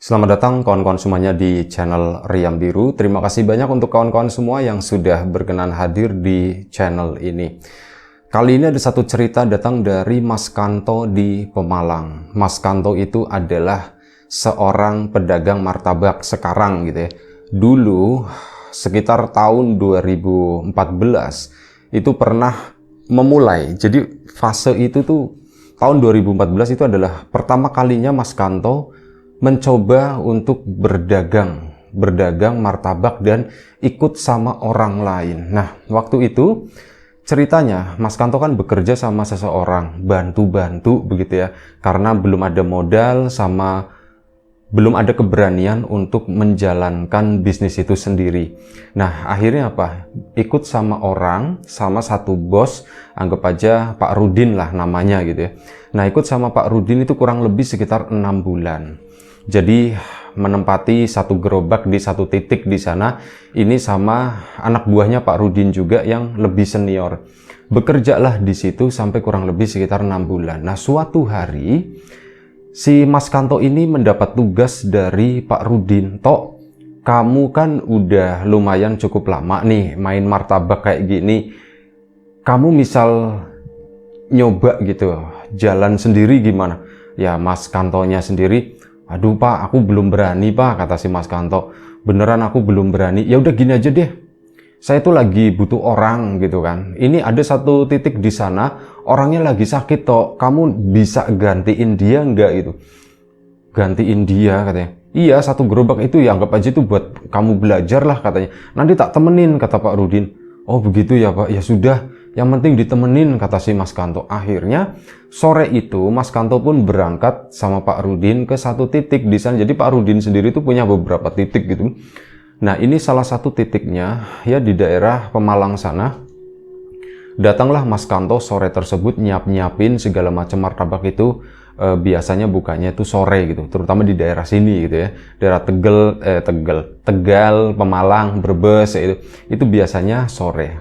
Selamat datang kawan-kawan semuanya di channel Riam Biru. Terima kasih banyak untuk kawan-kawan semua yang sudah berkenan hadir di channel ini. Kali ini ada satu cerita datang dari Mas Kanto di Pemalang. Mas Kanto itu adalah seorang pedagang martabak sekarang gitu ya. Dulu sekitar tahun 2014 itu pernah memulai. Jadi fase itu tuh tahun 2014 itu adalah pertama kalinya Mas Kanto mencoba untuk berdagang martabak dan ikut sama orang lain. Nah, waktu itu ceritanya Mas Kanto kan bekerja sama seseorang, bantu-bantu begitu ya, karena belum ada modal sama belum ada keberanian untuk menjalankan bisnis itu sendiri. Nah, akhirnya apa? Ikut sama orang, sama satu bos, anggap aja Pak Rudin lah namanya gitu ya. Nah, ikut sama Pak Rudin itu kurang lebih sekitar 6 bulan. Jadi menempati satu gerobak di satu titik di sana, ini sama anak buahnya Pak Rudin juga yang lebih senior. Bekerjalah di situ sampai kurang lebih sekitar 6 bulan. Nah, suatu hari si Mas Kanto ini mendapat tugas dari Pak Rudin. Tok, kamu kan udah lumayan cukup lama nih main martabak kayak gini. Kamu misal nyoba gitu, jalan sendiri gimana? Ya, Mas Kantonya sendiri, aduh Pak, aku belum berani Pak, kata si Mas Kanto. Beneran aku belum berani. Ya udah gini aja deh, saya tuh lagi butuh orang gitu kan. Ini ada satu titik di sana, orangnya lagi sakit toh. Kamu bisa gantiin dia nggak gitu? Gantiin dia katanya. Iya, satu gerobak itu ya anggap aja itu buat kamu belajar lah katanya. Nanti tak temenin, kata Pak Rudin. Oh begitu ya Pak, ya sudah. Yang penting ditemenin, kata si Mas Kanto. Akhirnya sore itu Mas Kanto pun berangkat sama Pak Rudin ke satu titik di sana. Jadi Pak Rudin sendiri itu punya beberapa titik gitu. Nah, ini salah satu titiknya ya di daerah Pemalang sana. Datanglah Mas Kanto sore tersebut nyiapin segala macam martabak itu. Biasanya bukanya itu sore gitu, terutama di daerah sini gitu ya, daerah Tegal, Pemalang, Brebes itu biasanya sore.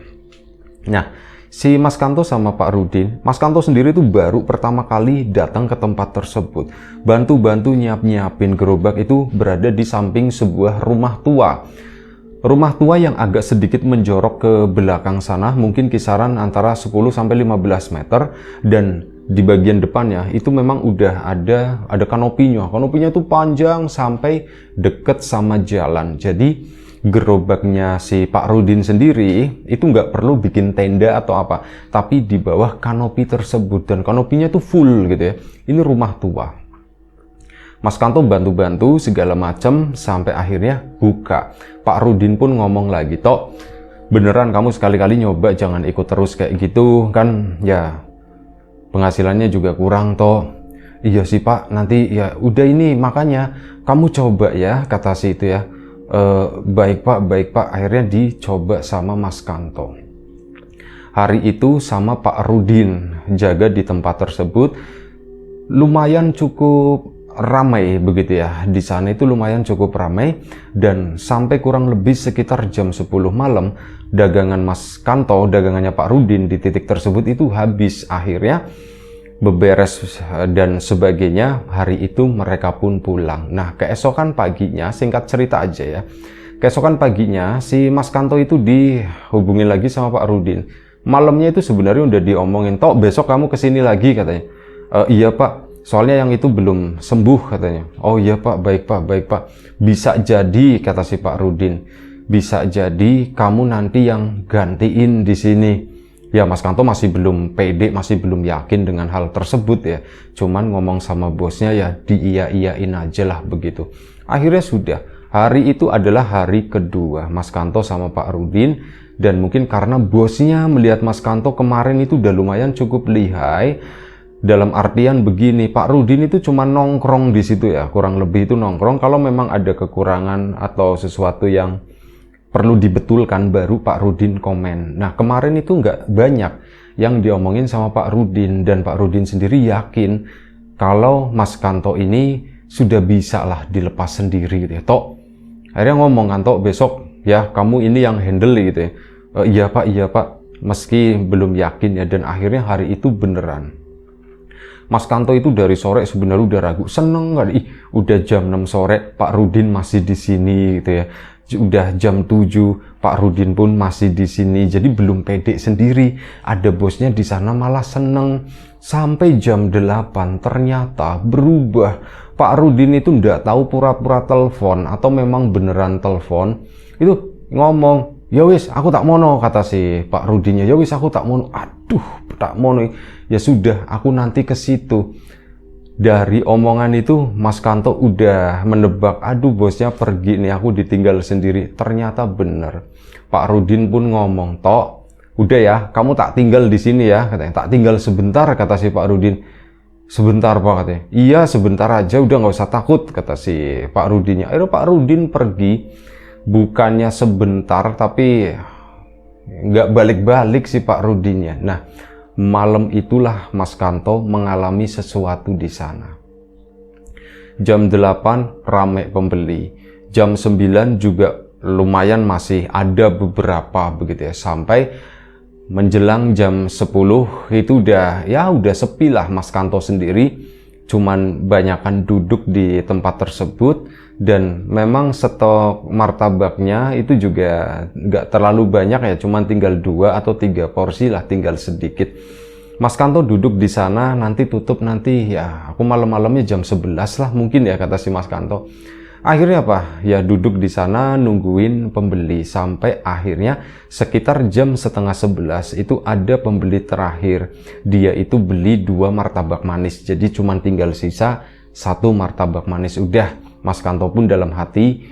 Nah, si Mas Kanto sama Pak Rudin, Mas Kanto sendiri itu baru pertama kali datang ke tempat tersebut, bantu-bantu nyiapin gerobak itu berada di samping sebuah rumah tua. Rumah tua yang agak sedikit menjorok ke belakang sana, mungkin kisaran antara 10-15 meter, dan di bagian depannya itu memang udah ada kanopinya. Kanopinya itu panjang sampai deket sama jalan. Jadi gerobaknya si Pak Rudin sendiri itu nggak perlu bikin tenda atau apa, tapi di bawah kanopi tersebut, dan kanopinya tuh full gitu ya. Ini rumah tua. Mas Kanto bantu-bantu segala macam sampai akhirnya buka. Pak Rudin pun ngomong lagi, Tok, beneran kamu sekali-kali nyoba, jangan ikut terus kayak gitu kan ya, penghasilannya juga kurang toh. Iya sih Pak, nanti ya udah ini makanya kamu coba ya, kata si itu ya. Baik Pak. Akhirnya dicoba sama Mas Kanto. Hari itu sama Pak Rudin jaga di tempat tersebut. Lumayan cukup ramai begitu ya. Di sana itu lumayan cukup ramai, dan sampai kurang lebih sekitar jam 10 malam dagangan Mas Kanto, dagangannya Pak Rudin di titik tersebut itu habis. Akhirnya beberes dan sebagainya, hari itu mereka pun pulang. Nah, keesokan paginya, singkat cerita aja ya, keesokan paginya si Mas Kanto itu dihubungi lagi sama Pak Rudin. Malamnya itu sebenarnya udah diomongin, Tok besok kamu kesini lagi katanya. Iya Pak, soalnya yang itu belum sembuh katanya. Oh iya Pak, baik Pak. Bisa jadi, kata si Pak Rudin, bisa jadi kamu nanti yang gantiin di sini. Ya, Mas Kanto masih belum pede, masih belum yakin dengan hal tersebut ya. Cuman ngomong sama bosnya ya diiya-iyain aja lah begitu. Akhirnya sudah, hari itu adalah hari kedua Mas Kanto sama Pak Rudin. Dan mungkin karena bosnya melihat Mas Kanto kemarin itu udah lumayan cukup lihai. Dalam artian begini, Pak Rudin itu cuma nongkrong di situ ya, kurang lebih itu nongkrong. Kalau memang ada kekurangan atau sesuatu yang perlu dibetulkan, baru Pak Rudin komen. Nah, kemarin itu nggak banyak yang diomongin sama Pak Rudin, dan Pak Rudin sendiri yakin kalau Mas Kanto ini sudah bisa lah dilepas sendiri gitu ya. Tok, akhirnya ngomong kan, Tok besok ya kamu ini yang handle gitu ya. Iya Pak, meski belum yakin ya, dan akhirnya hari itu beneran. Mas Kanto itu dari sore sebenarnya udah ragu, seneng nggak? Ih, udah jam 6 sore, Pak Rudin masih di sini gitu ya. Udah jam 7, Pak Rudin pun masih di sini. Jadi belum pede sendiri. Ada bosnya di sana malah seneng. Sampai jam 8 ternyata berubah. Pak Rudin itu nggak tahu pura-pura telepon atau memang beneran telepon. Itu ngomong, ya wis aku tak mono, kata si Pak Rudinnya. Ya wis aku tak mono. Aduh, tak mono. Ya sudah, aku nanti ke situ. Dari omongan itu Mas Kanto udah menebak, aduh bosnya pergi nih, aku ditinggal sendiri. Ternyata bener. Pak Rudin pun ngomong, "Tok, udah ya, kamu tak tinggal di sini ya," katanya. "Tak tinggal sebentar," kata si Pak Rudin. "Sebentar Pak," katanya. "Iya sebentar aja, udah nggak usah takut," kata si Pak Rudinnya. Akhirnya Pak Rudin pergi, bukannya sebentar tapi nggak balik-balik si Pak Rudinnya. Nah, malam itulah Mas Kanto mengalami sesuatu di sana. Jam 8 ramai pembeli. Jam 9 juga lumayan masih ada beberapa begitu ya. Sampai menjelang jam 10 itu udah sepi lah Mas Kanto sendiri. Cuman banyakan duduk di tempat tersebut dan memang stok martabaknya itu juga nggak terlalu banyak ya, cuman tinggal 2 atau 3 porsi lah, tinggal sedikit. Mas Kanto duduk di sana, nanti tutup nanti ya, aku malam-malamnya jam 11 lah mungkin ya, kata si Mas Kanto. Akhirnya apa? Ya duduk di sana nungguin pembeli sampai akhirnya sekitar jam setengah 11 itu ada pembeli terakhir. Dia itu beli 2 martabak manis, jadi cuma tinggal sisa 1 martabak manis. Udah, Mas Kanto pun dalam hati,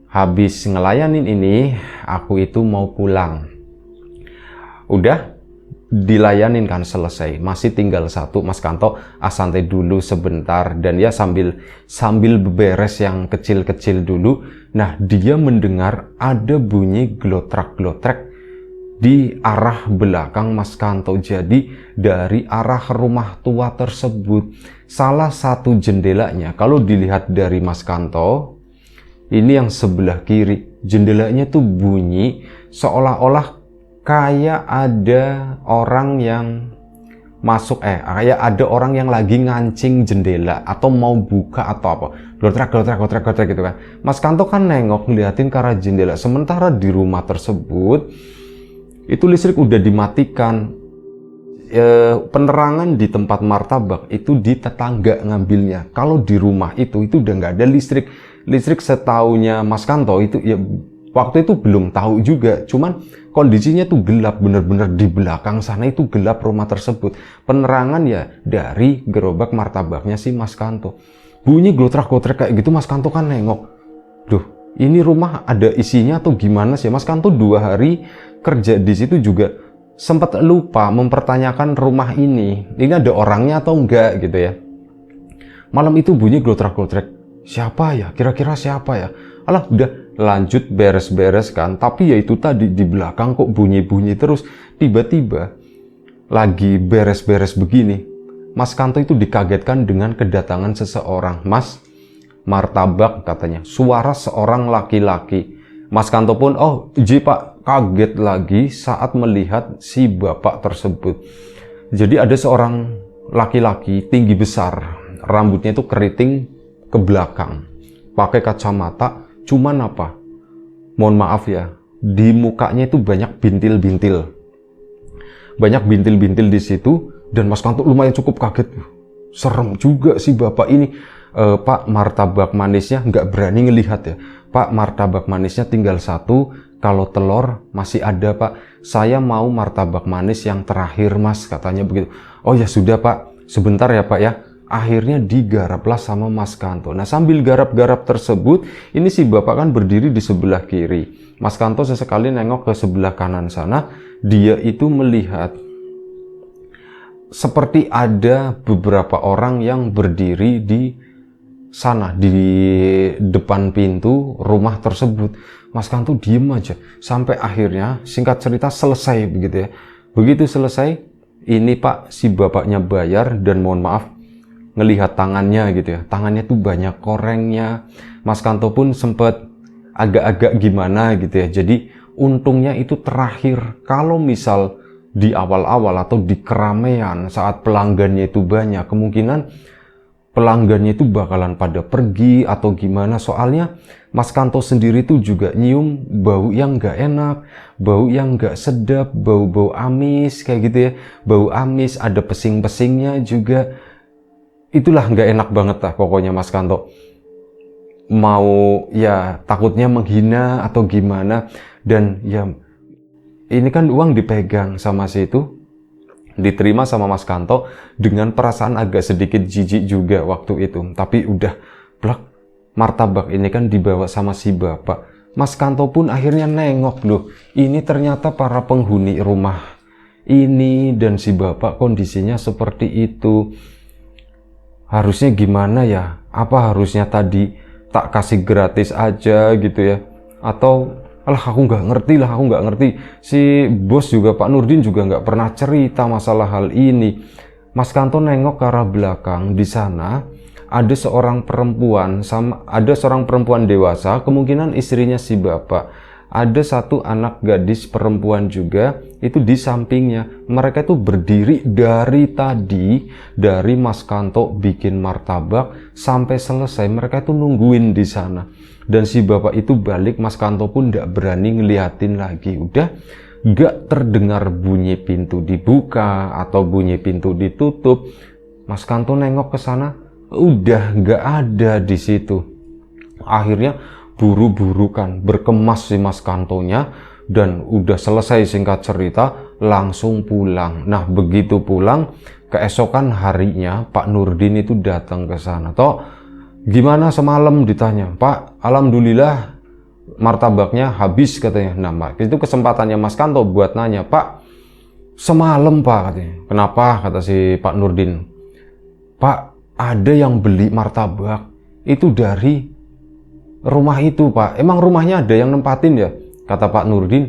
habis ngelayanin ini, aku itu mau pulang. Udah, dilayanin kan, selesai, masih tinggal 1. Mas Kanto santai dulu sebentar dan ya sambil beberes yang kecil-kecil dulu. Nah, dia mendengar ada bunyi glotrak-glotrek di arah belakang Mas Kanto. Jadi dari arah rumah tua tersebut, salah satu jendelanya, kalau dilihat dari Mas Kanto, ini yang sebelah kiri, jendelanya tuh bunyi seolah-olah kayak ada orang yang masuk, kayak ada orang yang lagi ngancing jendela atau mau buka atau apa, glotrek gitu kan. Mas Kanto kan nengok ngeliatin ke arah jendela, sementara di rumah tersebut itu listrik udah dimatikan. Penerangan di tempat martabak itu di tetangga ngambilnya. Kalau di rumah itu udah nggak ada listrik setaunya Mas Kanto itu ya. Waktu itu belum tahu juga, cuman kondisinya tuh gelap, bener-bener di belakang sana itu gelap rumah tersebut. Penerangan ya dari gerobak martabaknya si Mas Kanto. Bunyi glotrak-glotrek kayak gitu, Mas Kanto kan nengok. Duh, ini rumah ada isinya atau gimana sih? Mas Kanto 2 hari kerja di situ juga sempat lupa mempertanyakan rumah ini ada orangnya atau enggak gitu ya. Malam itu bunyi glotrak-glotrek. Siapa ya? Kira-kira siapa ya? Alah, udah lanjut beres-beres kan, tapi ya itu tadi di belakang kok bunyi-bunyi terus. Tiba-tiba lagi beres-beres begini, Mas Kanto itu dikagetkan dengan kedatangan seseorang. "Mas, martabak," katanya, suara seorang laki-laki. Mas Kanto pun, "Oh ji Pak," kaget lagi saat melihat si bapak tersebut. Jadi ada seorang laki-laki tinggi besar, rambutnya itu keriting ke belakang, pakai kacamata. Cuman apa? Mohon maaf ya, di mukanya itu banyak bintil-bintil. Banyak bintil-bintil di situ dan Mas Kanto lumayan cukup kaget. Serem juga si bapak ini. "Pak, martabak manisnya," nggak berani ngelihat ya. "Pak, martabak manisnya tinggal 1. Kalau telur masih ada Pak. Saya mau martabak manis yang terakhir Mas," katanya begitu. "Oh ya sudah Pak, sebentar ya Pak ya." Akhirnya digaraplah sama Mas Kanto. Nah, sambil garap-garap tersebut, ini si bapak kan berdiri di sebelah kiri. Mas Kanto sesekali nengok ke sebelah kanan sana. Dia itu melihat seperti ada beberapa orang yang berdiri di sana, di depan pintu rumah tersebut. Mas Kanto diem aja. Sampai akhirnya, singkat cerita, selesai begitu ya. Begitu selesai, ini Pak, si bapaknya bayar dan mohon maaf, ngelihat tangannya gitu ya, tangannya tuh banyak korengnya. Mas Kanto pun sempat agak-agak gimana gitu ya. Jadi untungnya itu terakhir, kalau misal di awal-awal atau di keramaian saat pelanggannya itu banyak, kemungkinan pelanggannya itu bakalan pada pergi atau gimana. Soalnya Mas Kanto sendiri tuh juga nyium bau yang nggak enak, bau yang nggak sedap, bau-bau amis kayak gitu ya, bau amis, ada pesing-pesingnya juga. Itulah nggak enak banget lah pokoknya Mas Kanto. Mau ya takutnya menghina atau gimana, dan ya ini kan uang dipegang sama si itu, diterima sama Mas Kanto dengan perasaan agak sedikit jijik juga waktu itu. Tapi udah plak, martabak ini kan dibawa sama si bapak. Mas Kanto pun akhirnya nengok, loh ini ternyata para penghuni rumah ini dan si bapak kondisinya seperti itu. Harusnya gimana ya? Apa harusnya tadi tak kasih gratis aja gitu ya? Atau alah aku nggak ngerti. Si bos juga Pak Nurdin juga nggak pernah cerita masalah hal ini. Mas Kanto nengok ke arah belakang, di sana ada seorang perempuan dewasa, kemungkinan istrinya si bapak. Ada satu anak gadis perempuan juga itu di sampingnya. Mereka itu berdiri dari tadi, dari Mas Kanto bikin martabak sampai selesai. Mereka itu nungguin di sana. Dan si bapak itu balik, Mas Kanto pun gak berani ngeliatin lagi. Udah gak terdengar bunyi pintu dibuka atau bunyi pintu ditutup. Mas Kanto nengok ke sana, udah gak ada di situ. Akhirnya buru-buru kan berkemas si Mas Kantonya, dan udah selesai singkat cerita langsung pulang. Nah begitu pulang, keesokan harinya Pak Nurdin itu datang ke sana. Toh gimana semalam, ditanya. Pak, alhamdulillah martabaknya habis katanya. Nah itu kesempatannya Mas Kanto buat nanya, Pak semalam Pak katanya. Kenapa, kata si Pak Nurdin. Pak, ada yang beli martabak itu dari rumah itu Pak. Emang rumahnya ada yang nempatin ya? Kata Pak Nurdin.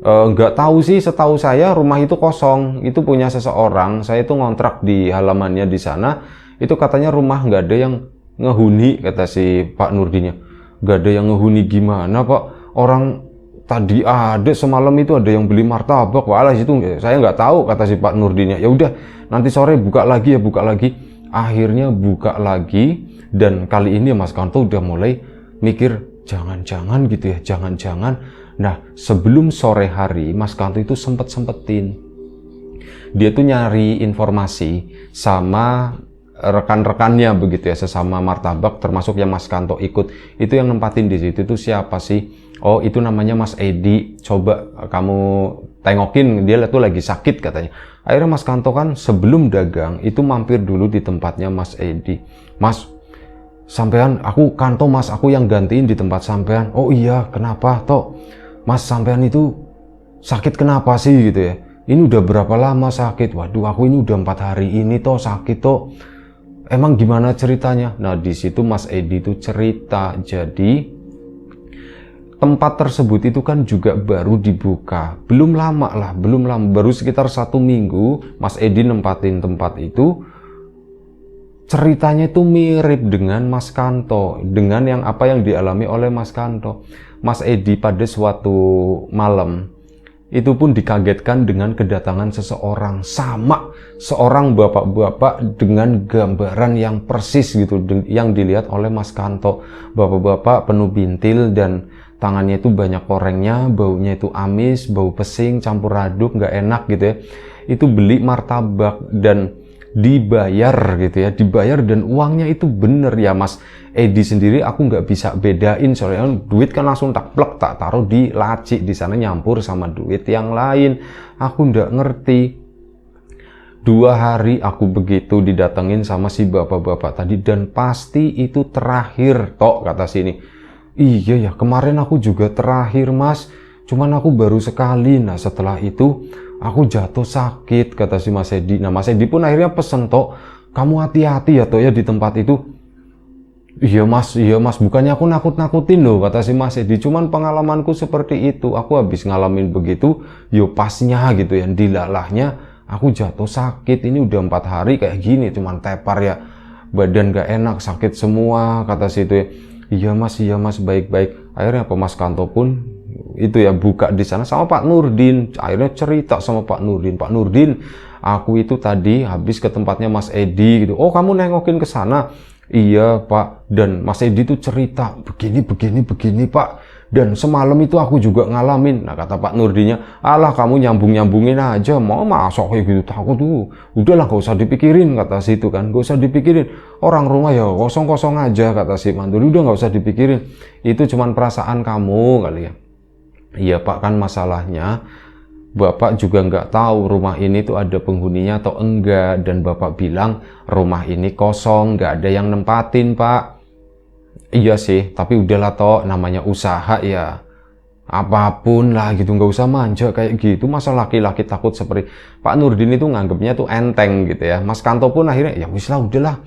Nggak tahu sih, setahu saya rumah itu kosong. Itu punya seseorang. Saya itu ngontrak di halamannya di sana. Itu katanya rumah nggak ada yang ngehuni, kata si Pak Nurdinnya. Nggak ada yang ngehuni gimana Pak? Orang tadi ada semalam itu ada yang beli martabak. Walah itu saya nggak tahu, kata si Pak Nurdinnya. Ya udah nanti sore buka lagi ya, buka lagi. Akhirnya buka lagi, dan kali ini Mas Kanto udah mulai mikir, jangan-jangan gitu ya, jangan-jangan. Nah sebelum sore hari Mas Kanto itu sempetin dia tuh nyari informasi sama rekan-rekannya begitu ya, sesama martabak, termasuk yang Mas Kanto ikut itu yang nempatin di situ tuh siapa sih? Oh itu namanya Mas Edi, coba kamu tengokin, dia tuh lagi sakit katanya. Akhirnya Mas Kanto kan sebelum dagang itu mampir dulu di tempatnya Mas Edi. Mas, sampean, aku Kanto Mas, aku yang gantiin di tempat sampean. Oh iya, kenapa toh? Mas, sampean itu sakit kenapa sih gitu ya? Ini udah berapa lama sakit? Waduh, aku ini udah 4 hari ini toh sakit toh. Emang gimana ceritanya? Nah di situ Mas Edi itu cerita. Jadi tempat tersebut itu kan juga baru dibuka, belum lama, baru sekitar 1 minggu Mas Edi nempatin tempat itu. Ceritanya itu mirip dengan Mas Kanto, dengan apa yang dialami oleh Mas Kanto. Mas Edi pada suatu malam itu pun dikagetkan dengan kedatangan seseorang, sama seorang bapak-bapak dengan gambaran yang persis gitu yang dilihat oleh Mas Kanto. Bapak-bapak penuh bintil dan tangannya itu banyak korengnya, baunya itu amis, bau pesing campur aduk, nggak enak gitu ya. Itu beli martabak dan dibayar gitu ya, dibayar dan uangnya itu bener ya Mas Edi sendiri. Aku nggak bisa bedain soalnya duit kan langsung tak plek, tak taruh di laci, di sana nyampur sama duit yang lain. Aku nggak ngerti. 2 hari aku begitu didatengin sama si bapak-bapak tadi, dan pasti itu terakhir tok, kata sini. Iya ya, kemarin aku juga terakhir Mas, cuman aku baru sekali. Nah setelah itu aku jatuh sakit, kata si Mas Edi. Nah Mas Edi pun akhirnya pesen, Tok, kamu hati-hati ya Tok ya di tempat itu. Iya mas, bukannya aku nakut-nakutin loh, kata si Mas Edi. Cuman pengalamanku seperti itu, aku habis ngalamin begitu, yo pasnya gitu ya, dilalahnya aku jatuh sakit. Ini udah 4 hari kayak gini, cuman tepar ya, badan gak enak, sakit semua, kata si itu ya. Iya mas, baik-baik. Akhirnya Mas Kanto pun itu ya buka di sana sama Pak Nurdin. Akhirnya cerita sama Pak Nurdin, Pak Nurdin, aku itu tadi habis ke tempatnya Mas Edi gitu. Oh, kamu nengokin ke sana? Iya Pak. Dan Mas Edi tuh cerita begini Pak. Dan semalam itu aku juga ngalamin. Nah, kata Pak Nurdinnya, alah kamu nyambungin aja, mau masuk kayak gitu, takut tuh. Udahlah gak usah dipikirin, kata si itu kan, gak usah dipikirin. Orang rumah ya kosong-kosong aja, kata si mantul. Udah gak usah dipikirin, itu cuman perasaan kamu kali ya. Iya Pak, kan masalahnya Bapak juga nggak tahu rumah ini tuh ada penghuninya atau enggak. Dan Bapak bilang rumah ini kosong, nggak ada yang nempatin Pak. Iya sih, tapi udahlah toh, namanya usaha ya. Apapun lah gitu, nggak usah manja kayak gitu. Masa laki-laki takut seperti Pak Nurdin itu nganggapnya tuh enteng gitu ya. Mas Kanto pun akhirnya ya wis lah, udahlah.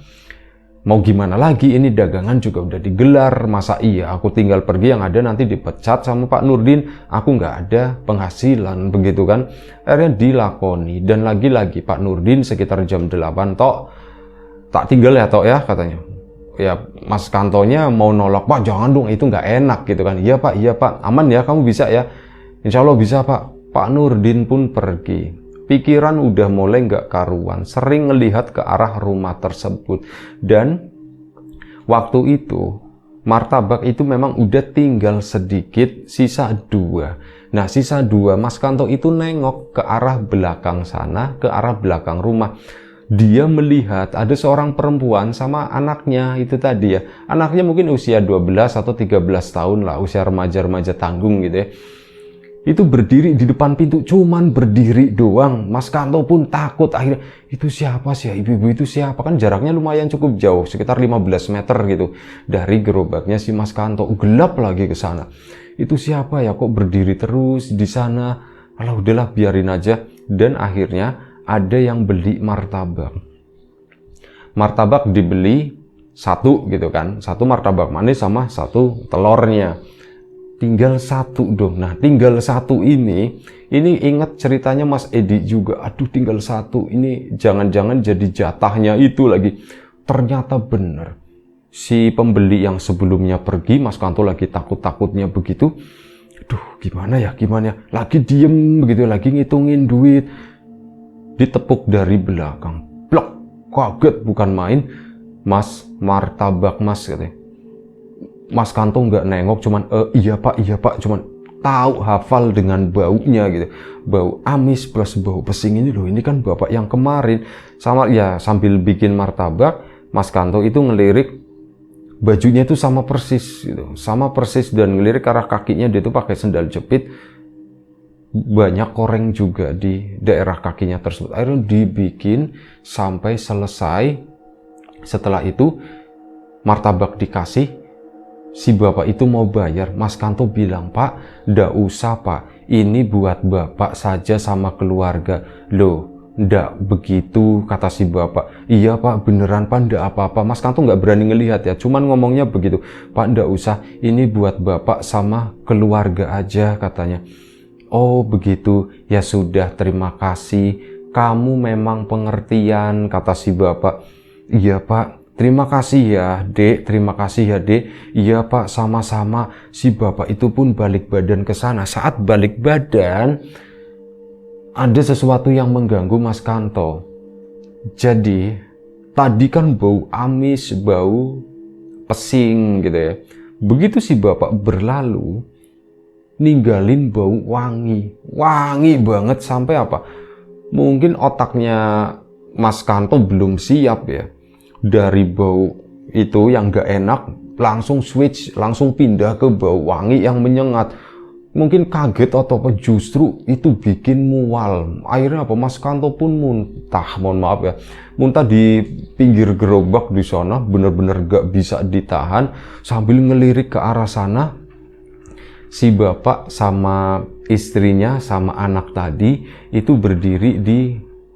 Mau gimana lagi, ini dagangan juga udah digelar. Masa iya aku tinggal pergi yang ada nanti dipecat sama Pak Nurdin. Aku nggak ada penghasilan begitu kan. Akhirnya dilakoni. Dan lagi-lagi Pak Nurdin sekitar jam 8 tok, tak tinggal ya tok ya katanya. Ya Mas Kantonya mau nolak, Pak jangan dong, itu nggak enak gitu kan. Iya Pak, aman ya, kamu bisa ya. Insya Allah bisa Pak. Pak Nurdin pun pergi. Pikiran udah mulai nggak karuan, sering ngelihat ke arah rumah tersebut. Dan waktu itu martabak itu memang udah tinggal sedikit, sisa 2. Nah sisa 2, Mas Kanto itu nengok ke arah belakang sana, ke arah belakang rumah. Dia melihat ada seorang perempuan sama anaknya itu tadi ya. Anaknya mungkin usia 12 atau 13 tahun lah, usia remaja-remaja tanggung gitu ya. Itu berdiri di depan pintu, cuman berdiri doang. Mas Kanto pun takut. Akhirnya, itu siapa sih ya? Ibu-ibu itu siapa? Kan jaraknya lumayan cukup jauh, sekitar 15 meter gitu dari gerobaknya si Mas Kanto. Gelap lagi ke sana. Itu siapa ya? Kok berdiri terus di sana? Alah udahlah, biarin aja. Dan akhirnya ada yang beli martabak. Martabak dibeli 1 gitu kan. 1 martabak manis sama 1 telurnya. Tinggal 1 dong. Nah tinggal 1 ini ingat ceritanya Mas Edi juga. Aduh tinggal 1, ini jangan-jangan jadi jatahnya itu lagi. Ternyata bener. Si pembeli yang sebelumnya pergi, Mas Kanto lagi takut-takutnya begitu. Aduh gimana ya. Lagi diem begitu, lagi ngitungin duit. Ditepuk dari belakang. Plok, kaget bukan main. Mas, martabak Mas katanya. Mas Kanto nggak nengok, cuman iya pak, cuman tahu hafal dengan baunya gitu, bau amis plus bau pesing ini loh, ini kan bapak yang kemarin. Sama ya, sambil bikin martabak, Mas Kanto itu ngelirik bajunya itu sama persis gitu, dan ngelirik arah kakinya dia itu pakai sendal jepit, banyak koreng juga di daerah kakinya tersebut. Akhirnya dibikin sampai selesai. Setelah itu martabak dikasih. Si bapak itu mau bayar, Mas Kanto bilang, Pak, ndak usah Pak, ini buat bapak saja sama keluarga. Loh, ndak begitu, kata si bapak. Iya Pak, beneran Pak, ndak apa-apa. Mas Kanto nggak berani ngelihat ya, cuman ngomongnya begitu. Pak, ndak usah, ini buat bapak sama keluarga aja, katanya. Oh begitu, ya sudah, terima kasih. Kamu memang pengertian, kata si bapak. Iya Pak. Terima kasih ya dek, terima kasih ya dek. Iya pak, sama-sama. Si bapak itu pun balik badan ke sana. Saat balik badan, ada sesuatu yang mengganggu Mas Kanto. Jadi, tadi kan bau amis, bau pesing gitu ya. Begitu si bapak berlalu, ninggalin bau wangi. Wangi banget sampai apa? Mungkin otaknya Mas Kanto belum siap ya. Dari bau itu yang gak enak langsung switch, langsung pindah ke bau wangi yang menyengat. Mungkin kaget atau apa, justru itu bikin mual. Akhirnya apa, Mas Kanto pun muntah, mohon maaf ya, muntah di pinggir gerobak di sana, bener-bener gak bisa ditahan. Sambil ngelirik ke arah sana, si bapak sama istrinya sama anak tadi itu berdiri di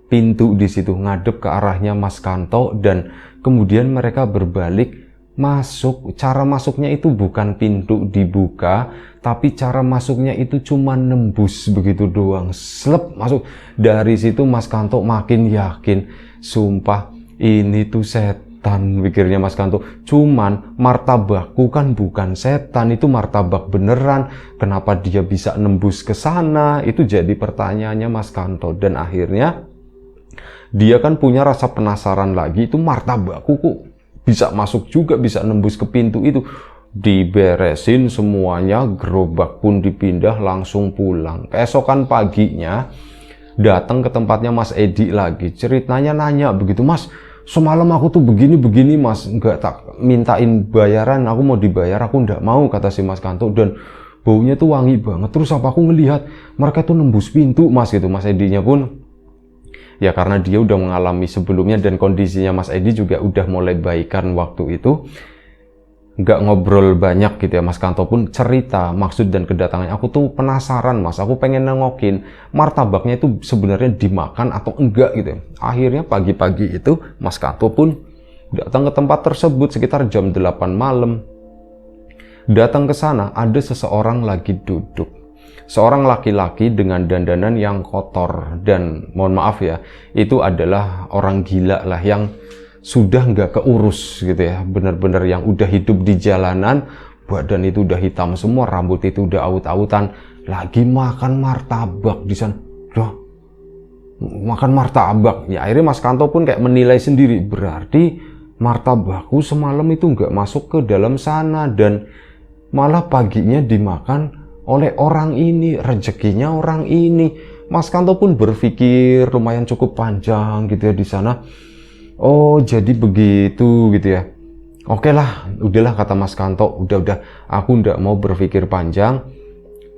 pintu di situ, ngadep ke arahnya Mas Kanto, dan kemudian mereka berbalik masuk. Cara masuknya itu bukan pintu dibuka, tapi cara masuknya itu cuma nembus begitu doang, slep masuk. Dari situ Mas Kanto makin yakin, sumpah ini tuh setan, pikirnya Mas Kanto. Cuman martabakku kan bukan setan, itu martabak beneran. Kenapa dia bisa nembus ke sana? Itu jadi pertanyaannya Mas Kanto. Dan akhirnya dia kan punya rasa penasaran lagi, itu martabakku kok bisa masuk juga, bisa nembus ke pintu itu. Diberesin semuanya, gerobak pun dipindah, langsung pulang. Keesokan paginya datang ke tempatnya Mas Edi lagi, ceritanya nanya begitu, Mas, semalam aku tuh begini Mas, nggak tak mintain bayaran, aku mau dibayar, aku nggak mau, kata si Mas Kanto, dan baunya tuh wangi banget. Terus apa aku ngelihat mereka tuh nembus pintu Mas gitu. Mas Edinya pun ya karena dia udah mengalami sebelumnya dan kondisinya Mas Edi juga udah mulai baikan waktu itu, nggak ngobrol banyak gitu ya. Mas Kanto pun cerita maksud dan kedatangannya. Aku tuh penasaran Mas, aku pengen nengokin martabaknya itu sebenarnya dimakan atau enggak gitu ya. Akhirnya pagi-pagi itu Mas Kanto pun datang ke tempat tersebut sekitar jam 8 malam. Datang ke sana, ada seseorang lagi duduk. Seorang laki-laki dengan dandanan yang kotor, dan mohon maaf ya, itu adalah orang gila lah yang sudah nggak keurus gitu ya, bener-bener yang udah hidup di jalanan, badan itu udah hitam semua, rambut itu udah aut-autan, lagi makan martabak di sana. Loh, makan martabak ya. Akhirnya Mas Kanto pun kayak menilai sendiri, berarti martabakku semalam itu nggak masuk ke dalam sana, dan malah paginya dimakan oleh orang ini, rezekinya orang ini. Mas Kanto pun berpikir lumayan cukup panjang gitu ya di sana. Oh, jadi begitu gitu ya. Oke lah, udahlah, kata Mas Kanto, udah, aku ndak mau berpikir panjang,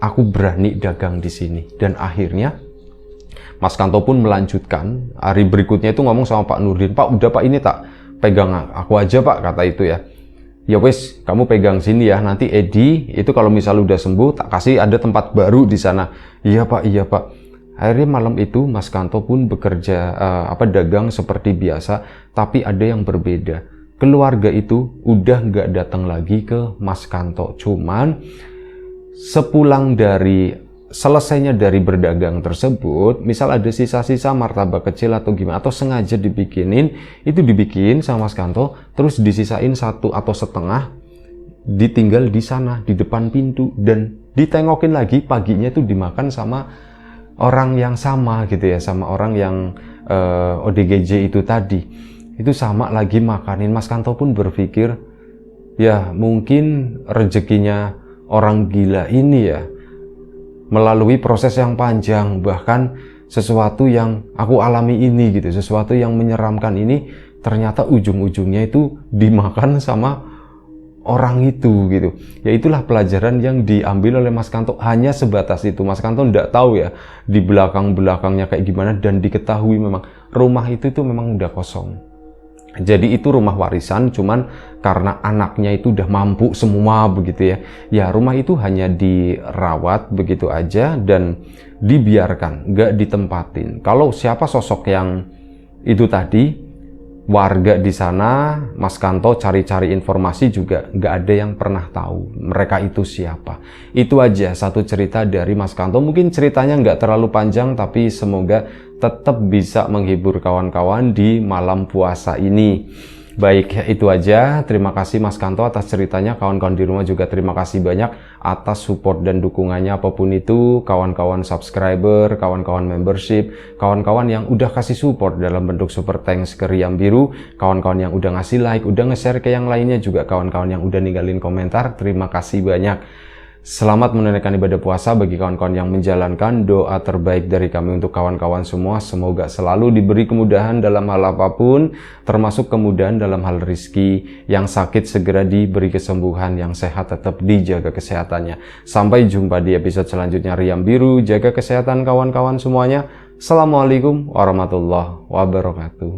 aku berani dagang di sini. Dan akhirnya Mas Kanto pun melanjutkan, hari berikutnya itu ngomong sama Pak Nurdin, Pak, udah Pak, ini tak pegang aku aja Pak, kata itu ya. Ya wes, kamu pegang sini ya, nanti Edi itu kalau misal udah sembuh tak kasih ada tempat baru di sana. Iya Pak. Akhirnya malam itu Mas Kanto pun bekerja dagang seperti biasa, tapi ada yang berbeda. Keluarga itu udah nggak datang lagi ke Mas Kanto. Cuman selesainya dari berdagang tersebut, misal ada sisa-sisa martabak kecil atau gimana, atau sengaja dibikinin, itu dibikin sama Mas Kanto, terus disisain satu atau setengah, ditinggal di sana, di depan pintu, dan ditengokin lagi paginya itu dimakan sama orang yang sama gitu ya, sama orang yang ODGJ itu tadi. Itu sama lagi makanin. Mas Kanto pun berpikir, ya mungkin rezekinya orang gila ini ya, melalui proses yang panjang, bahkan sesuatu yang aku alami ini gitu, sesuatu yang menyeramkan ini, ternyata ujung-ujungnya itu dimakan sama orang itu gitu. Ya itulah pelajaran yang diambil oleh Mas Kanto, hanya sebatas itu. Mas Kanto nggak tahu ya di belakang-belakangnya kayak gimana, dan diketahui memang rumah itu memang udah kosong. Jadi itu rumah warisan, cuman karena anaknya itu udah mampu semua begitu ya. Ya rumah itu hanya dirawat begitu aja dan dibiarkan, nggak ditempatin. Kalau siapa sosok yang itu tadi, warga di sana, Mas Kanto cari-cari informasi juga nggak ada yang pernah tahu mereka itu siapa. Itu aja satu cerita dari Mas Kanto. Mungkin ceritanya nggak terlalu panjang, tapi semoga tetap bisa menghibur kawan-kawan di malam puasa ini. Baik, itu aja. Terima kasih Mas Kanto atas ceritanya. Kawan-kawan di rumah juga terima kasih banyak atas support dan dukungannya apapun itu. Kawan-kawan subscriber, kawan-kawan membership, kawan-kawan yang udah kasih support dalam bentuk super thanks ke Riam Biru, kawan-kawan yang udah ngasih like, udah nge-share ke yang lainnya, juga kawan-kawan yang udah ninggalin komentar. Terima kasih banyak. Selamat menunaikan ibadah puasa bagi kawan-kawan yang menjalankan. Doa terbaik dari kami untuk kawan-kawan semua, semoga selalu diberi kemudahan dalam hal apapun, termasuk kemudahan dalam hal rizki. Yang sakit segera diberi kesembuhan, yang sehat tetap dijaga kesehatannya. Sampai jumpa di episode selanjutnya Riam Biru. Jaga kesehatan kawan-kawan semuanya. Assalamualaikum warahmatullahi wabarakatuh.